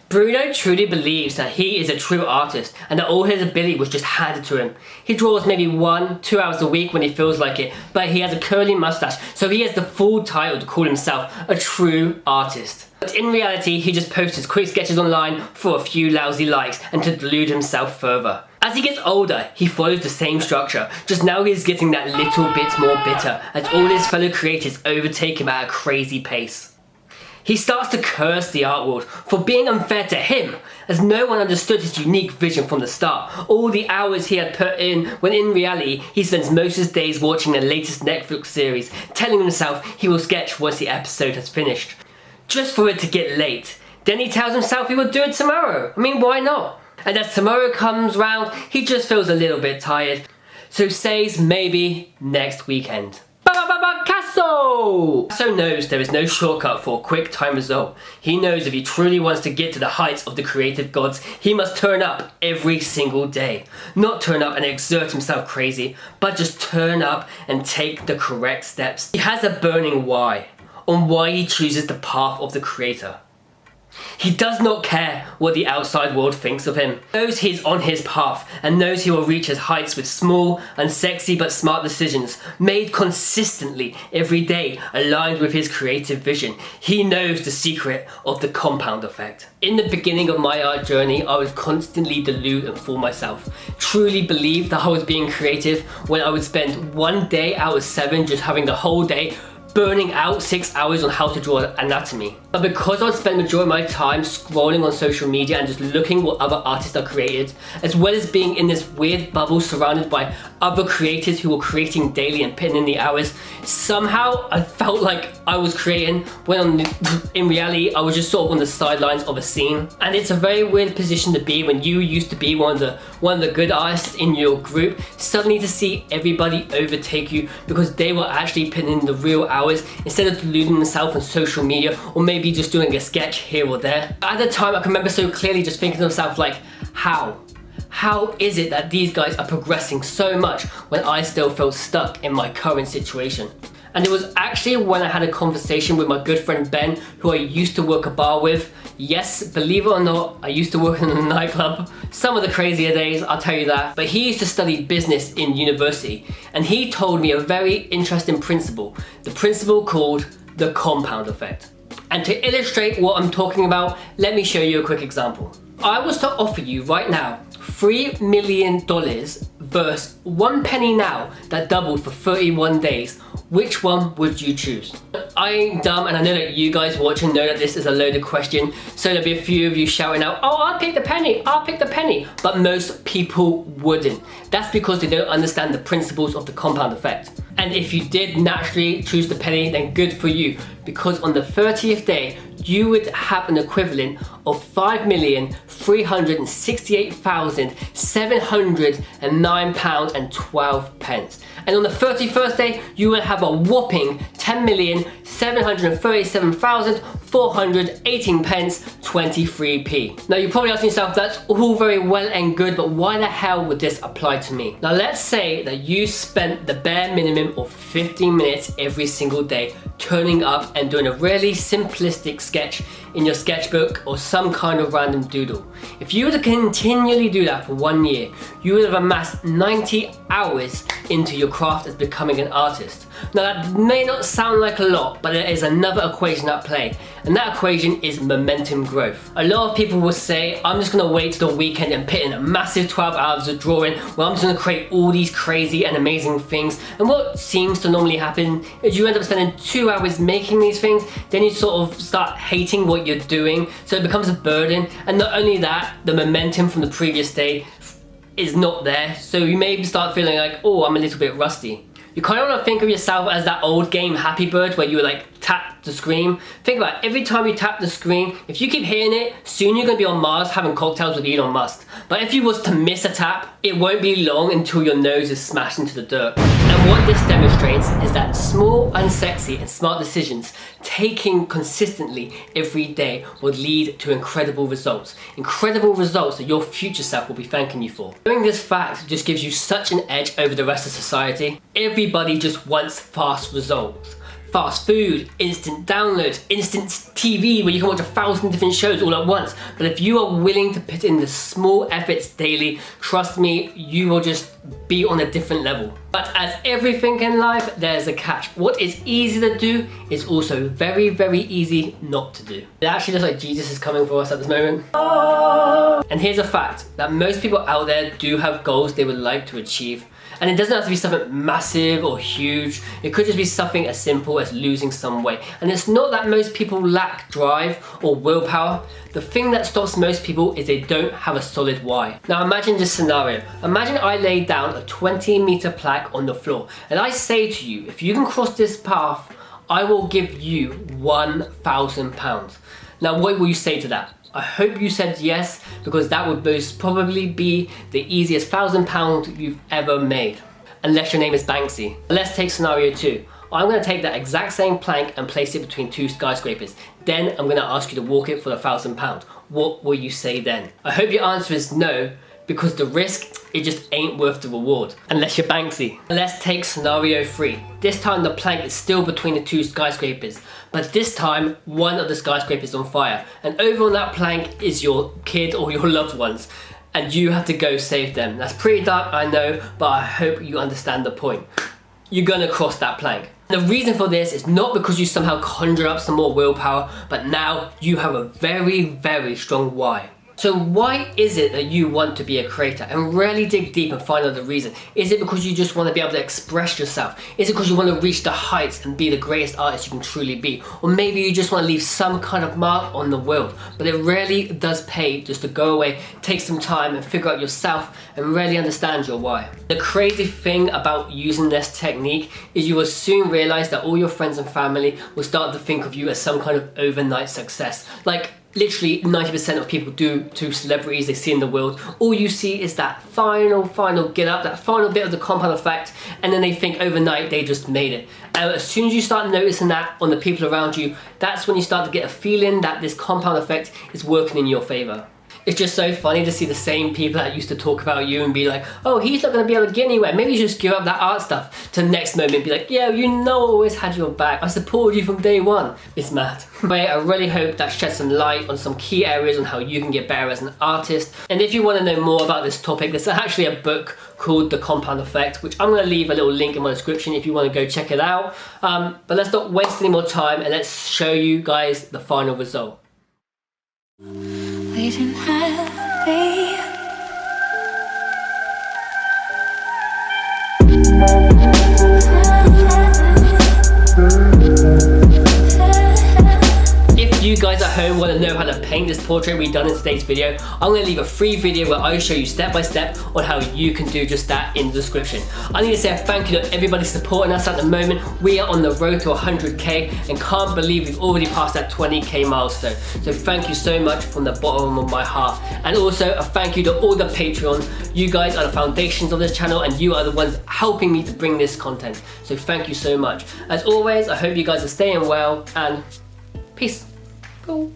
Bruno truly believes that he is a true artist and that all his ability was just handed to him. He draws maybe 1-2 hours a week when he feels like it, but he has a curly mustache, so he has the full title to call himself a true artist. But in reality, he just posts his quick sketches online for a few lousy likes and to delude himself further. As he gets older, he follows the same structure, just now he's getting that little bit more bitter as all his fellow creators overtake him at a crazy pace. He starts to curse the art world for being unfair to him, as no one understood his unique vision from the start. All the hours he had put in, when in reality, he spends most of his days watching the latest Netflix series, telling himself he will sketch once the episode has finished. Just for it to get late. Then he tells himself he will do it tomorrow. I mean, why not? And as tomorrow comes round, he just feels a little bit tired. So says maybe next weekend. Picasso knows there is no shortcut for a quick time result. He knows if he truly wants to get to the heights of the creative gods, he must turn up every single day. Not turn up and exert himself crazy, but just turn up and take the correct steps. He has a burning why on why he chooses the path of the creator. He does not care what the outside world thinks of him. He knows he's on his path and knows he will reach his heights with small, unsexy but smart decisions, made consistently every day, aligned with his creative vision. He knows the secret of the compound effect. In the beginning of my art journey, I would constantly delude and fool myself. Truly believe that I was being creative when I would spend one day out of 7 just having the whole day burning out 6 hours on how to draw anatomy. But because I'd spend the majority of my time scrolling on social media and just looking what other artists are created, as well as being in this weird bubble surrounded by other creators who were creating daily and putting in the hours, somehow I felt like I was creating when in reality I was just sort of on the sidelines of a scene. And it's a very weird position to be when you used to be one of the good artists in your group, suddenly to see everybody overtake you because they were actually putting in the real hours instead of deluding themselves on social media or maybe just doing a sketch here or there. At the time I can remember so clearly just thinking to myself like, how is it that these guys are progressing so much when I still feel stuck in my current situation? And it was actually when I had a conversation with my good friend Ben, who I used to work a bar with. Yes, believe it or not, I used to work in a nightclub. Some of the crazier days, I'll tell you that. But he used to study business in university, and he told me a very interesting principle. The principle called the compound effect. And to illustrate what I'm talking about, let me show you a quick example. I was to offer you right now $3 million versus 1 penny now that doubled for 31 days. Which one would you choose? I ain't dumb, and I know that you guys watching know that this is a loaded question, so there'll be a few of you shouting out, oh, I'll pick the penny, I'll pick the penny. But most people wouldn't. That's because they don't understand the principles of the compound effect. And if you did naturally choose the penny, then good for you, because on the 30th day, you would have an equivalent of £5,368,709.12. And on the 31st day, you will have a whopping £10,737,418.23p. Now you're probably asking yourself, that's all very well and good, but why the hell would this apply to me? Now let's say that you spent the bare minimum of 15 minutes every single day turning up and doing a really simplistic sketch in your sketchbook or some kind of random doodle. If you were to continually do that for 1 year, you would have amassed 90 hours into your craft as becoming an artist. Now that may not sound like a lot, but there is another equation at play, and that equation is momentum growth. A lot of people will say, I'm just gonna wait till the weekend and put in a massive 12 hours of drawing where I'm just gonna create all these crazy and amazing things. And what seems to normally happen is you end up spending 2 hours making these things, then you sort of start hating what you're doing, so it becomes a burden. And not only that, the momentum from the previous day is not there, so you maybe start feeling like, oh, I'm a little bit rusty. You kind of want to think of yourself as that old game Happy Bird where you would like tap the screen. Think about it, every time you tap the screen, if you keep hitting it, soon you're going to be on Mars having cocktails with Elon Musk. But if you was to miss a tap, it won't be long until your nose is smashed into the dirt. And what this demonstrates is that small, unsexy and smart decisions taking consistently every day will lead to incredible results. Incredible results that your future self will be thanking you for. Knowing this fact just gives you such an edge over the rest of society. Everybody just wants fast results. fast food, instant downloads, instant TV where you can watch 1,000 different shows all at once. But if you are willing to put in the small efforts daily, trust me, you will just be on a different level. But as everything in life, there's a catch. What is easy to do is also very, very easy not to do. It actually looks like Jesus is coming for us at this moment. And here's a fact, that most people out there do have goals they would like to achieve. And it doesn't have to be something massive or huge. It could just be something as simple as losing some weight. And it's not that most people lack drive or willpower. The thing that stops most people is they don't have a solid why. Now imagine this scenario. Imagine I lay down a 20-meter plaque on the floor and I say to you, if you can cross this path, I will give you £1,000. Now what will you say to that? I hope you said yes, because that would most probably be the easiest £1,000 you've ever made. Unless your name is Banksy. Let's take scenario 2. I'm going to take that exact same plank and place it between 2 skyscrapers. Then I'm going to ask you to walk it for the £1,000. What will you say then? I hope your answer is no, because the risk, it just ain't worth the reward. Unless you're Banksy. Let's take scenario 3. This time the plank is still between the 2 skyscrapers, but this time one of the skyscrapers is on fire, and over on that plank is your kid or your loved ones, and you have to go save them. That's pretty dark, I know, but I hope you understand the point. You're gonna cross that plank. The reason for this is not because you somehow conjure up some more willpower, but now you have a very, very strong why. So why is it that you want to be a creator? And really dig deep and find out the reason. Is it because you just want to be able to express yourself? Is it because you want to reach the heights and be the greatest artist you can truly be? Or maybe you just want to leave some kind of mark on the world. But it really does pay just to go away, take some time and figure out yourself and really understand your why. The crazy thing about using this technique is you will soon realize that all your friends and family will start to think of you as some kind of overnight success. Like, literally 90% of people do to celebrities they see in the world. All you see is that final get up, that final bit of the compound effect, and then they think overnight they just made it. And as soon as you start noticing that on the people around you, that's when you start to get a feeling that this compound effect is working in your favor. It's just so funny to see the same people that used to talk about you and be like, oh, he's not going to be able to get anywhere. Maybe you just give up that art stuff. To the next moment be like, yeah, you know I always had your back. I supported you from day one. It's mad. But I really hope that sheds some light on some key areas on how you can get better as an artist. And if you want to know more about this topic, there's actually a book called The Compound Effect, which I'm going to leave a little link in my description if you want to go check it out. But let's not waste any more time and let's show you guys the final result. We didn't have to be. If you guys at home want to know how to paint this portrait we've done in today's video, I'm going to leave a free video where I show you step by step on how you can do just that in the description. I need to say a thank you to everybody supporting us at the moment. We are on the road to 100k and can't believe we've already passed that 20k milestone. So thank you so much from the bottom of my heart. And also a thank you to all the Patreon. You guys are the foundations of this channel and you are the ones helping me to bring this content. So thank you so much. As always, I hope you guys are staying well and peace. Cool.